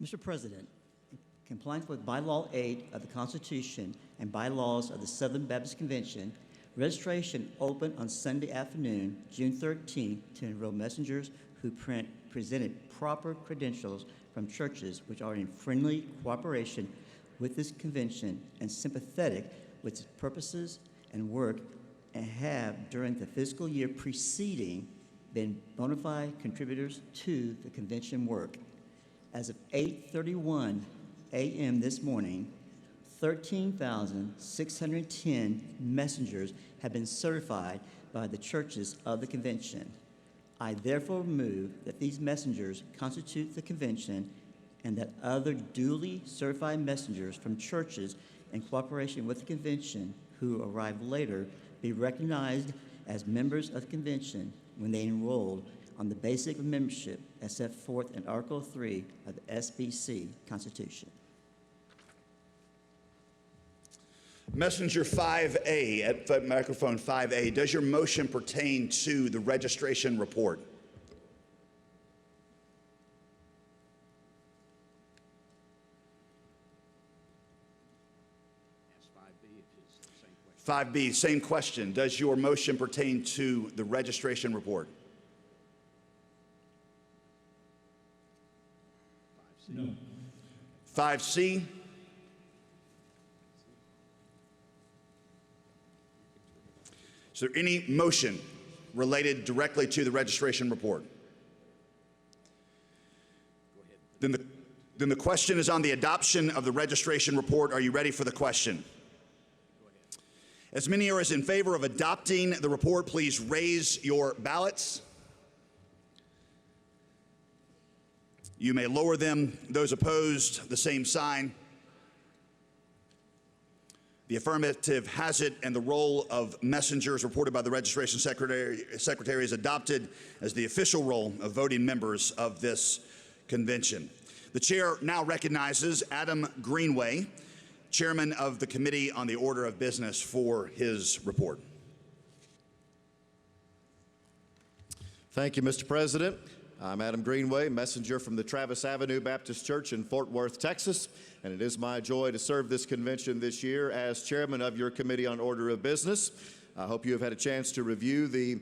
Mr. President, in compliance with Bylaw 8 of the Constitution and bylaws of the Southern Baptist Convention, registration opened on Sunday afternoon, June 13th, to enroll messengers who presented proper credentials from churches which are in friendly cooperation with this convention and sympathetic with its purposes and work, and have during the fiscal year preceding been bona fide contributors to the convention work. As of 8:31 a.m. this morning, 13,610 messengers have been certified by the churches of the convention. I therefore move that these messengers constitute the convention and that other duly certified messengers from churches in cooperation with the convention who arrive later be recognized as members of the convention when they enrolled on the basis of membership as set forth in Article 3 of the SBC Constitution. Messenger 5A, at microphone 5A, does your motion pertain to the registration report? Yes, 5B, same question. Does your motion pertain to the registration report? No. 5C? Is there any motion related directly to the registration report? Then the question is on the adoption of the registration report. Are you ready for the question? As many as are in favor of adopting the report, please raise your ballots. You may lower them. Those opposed, the same sign. The affirmative has it, and the role of messengers reported by the registration secretary is adopted as the official role of voting members of this convention. The chair now recognizes Adam Greenway, chairman of the Committee on the Order of Business, for his report. Thank you, Mr. President. I'm Adam Greenway, messenger from the Travis Avenue Baptist Church in Fort Worth, Texas, and it is my joy to serve this convention this year as chairman of your Committee on Order of Business. I hope you have had a chance to review the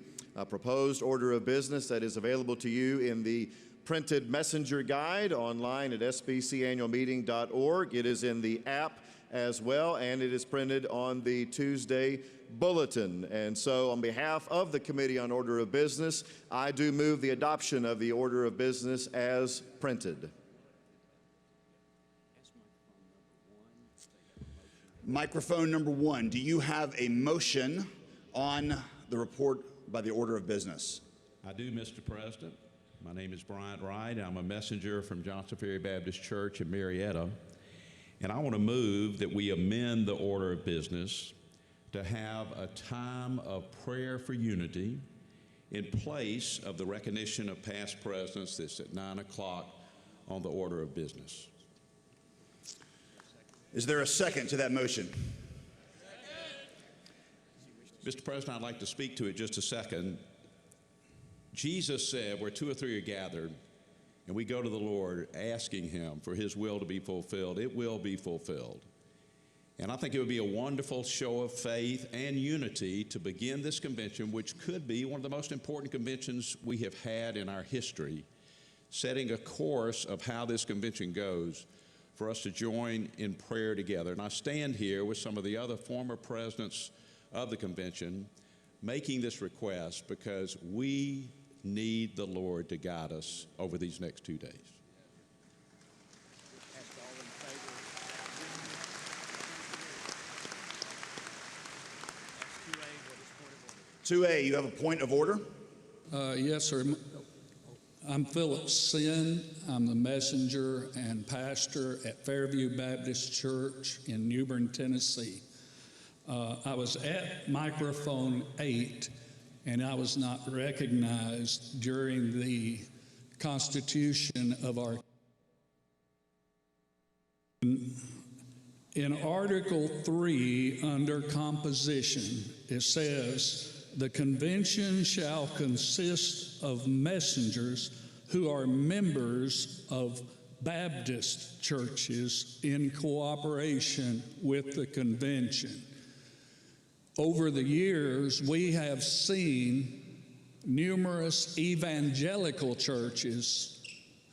proposed order of business that is available to you in the printed messenger guide online at sbcannualmeeting.org. It is in the app as well, and it is printed on the Tuesday bulletin. And so on behalf of the Committee on Order of Business, I do move the adoption of the order of business as printed. Microphone number 1, do you have a motion on the report by the order of business? I do, Mr. President. My name is Bryant Wright. I'm a messenger from Johnson Ferry Baptist Church in Marietta. And I want to move that we amend the order of business to have a time of prayer for unity in place of the recognition of past presidents that's at 9 o'clock on the order of business. Is there a second to that motion? Mr. President, I'd like to speak to it just a second. Jesus said, where 2 or 3 are gathered, and we go to the Lord asking him for his will to be fulfilled, it will be fulfilled. And I think it would be a wonderful show of faith and unity to begin this convention, which could be one of the most important conventions we have had in our history, setting a course of how this convention goes for us to join in prayer together. And I stand here with some of the other former presidents of the convention making this request because we need the Lord to guide us over these next 2 days. 2A, you have a point of order? Yes, sir. I'm Philip Sin. I'm the messenger and pastor at Fairview Baptist Church in New Bern, Tennessee. I was at microphone 8, and I was not recognized during the constitution of our. In Article 3, under composition, it says, "The convention shall consist of messengers who are members of Baptist churches in cooperation with the convention. Over the years, we have seen numerous evangelical churches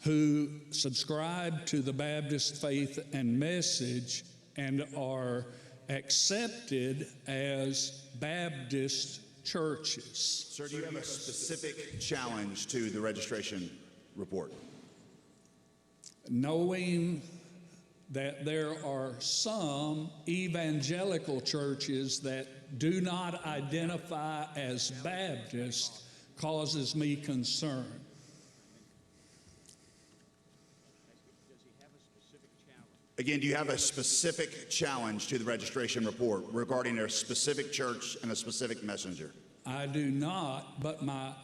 who subscribe to the Baptist faith and message and are accepted as Baptist churches. Sir, do you have a specific challenge to the registration report? Knowing that there are some evangelical churches that do not identify as Baptist causes me concern. Again, do you have a specific challenge to the registration report regarding a specific church and a specific messenger? I do not, but my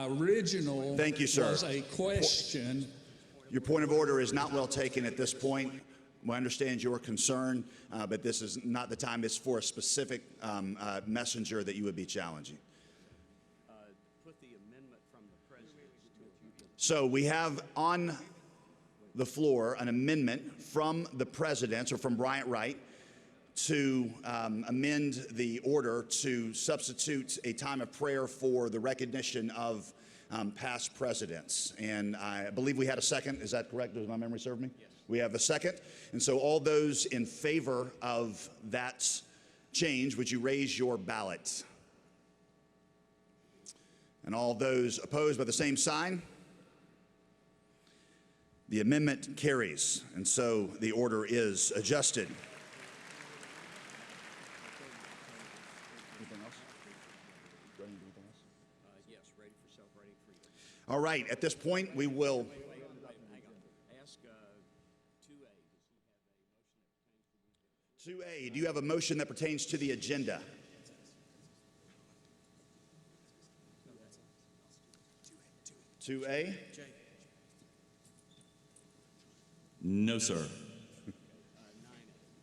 original Thank you, sir. was a question. Your point of order is not well taken at this point. We understand your concern, but this is not the time. It's for a specific messenger that you would be challenging. Put the amendment from the president. So we have on the floor an amendment from the president, or from Bryant Wright, to amend the order to substitute a time of prayer for the recognition of past presidents. And I believe we had a second. Is that correct? Does my memory serve me? Yes. We have a second. And so all those in favor of that change, would you raise your ballot? And all those opposed by the same sign? The amendment carries, and so the order is adjusted. Anything else? Yes, ready for celebrating freedom. All right, at this point, we will. Hang on. Ask 2A, does he have a motion that pertains to the agenda? 2A, do you have a motion that pertains to the agenda? Two A? No, sir.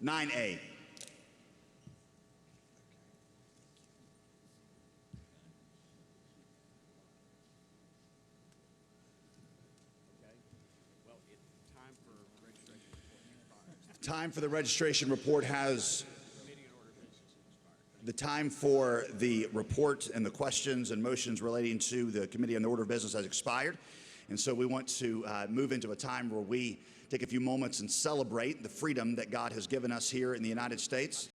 9A. Well, time for registration report. Time for the registration report has. The time for the report and the questions and motions relating to the Committee on the Order of Business has expired. And so we want to move into a time where we take a few moments and celebrate the freedom that God has given us here in the United States.